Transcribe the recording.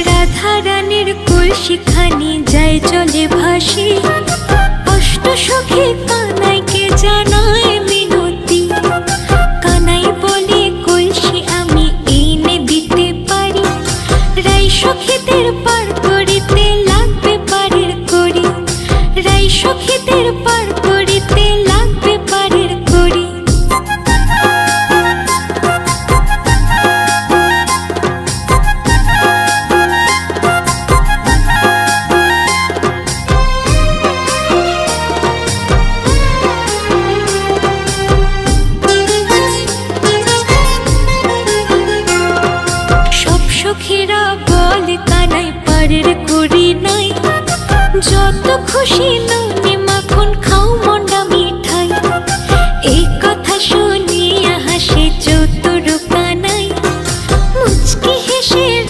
রাধা রানীর কলসিখানি যায় চলে ভাসি, অষ্ট সখী কানাইকে জানায় মিনতি। কানাই বলে কলসি আমি এনে দিতে পারি, রাই সখীদের পার করিতে লাগবে পারের করি, রাই সখীদের পার করিতে লাগবে পারের করি। সখীরা বলে কানাই পারের করি নাই, যত খুশি না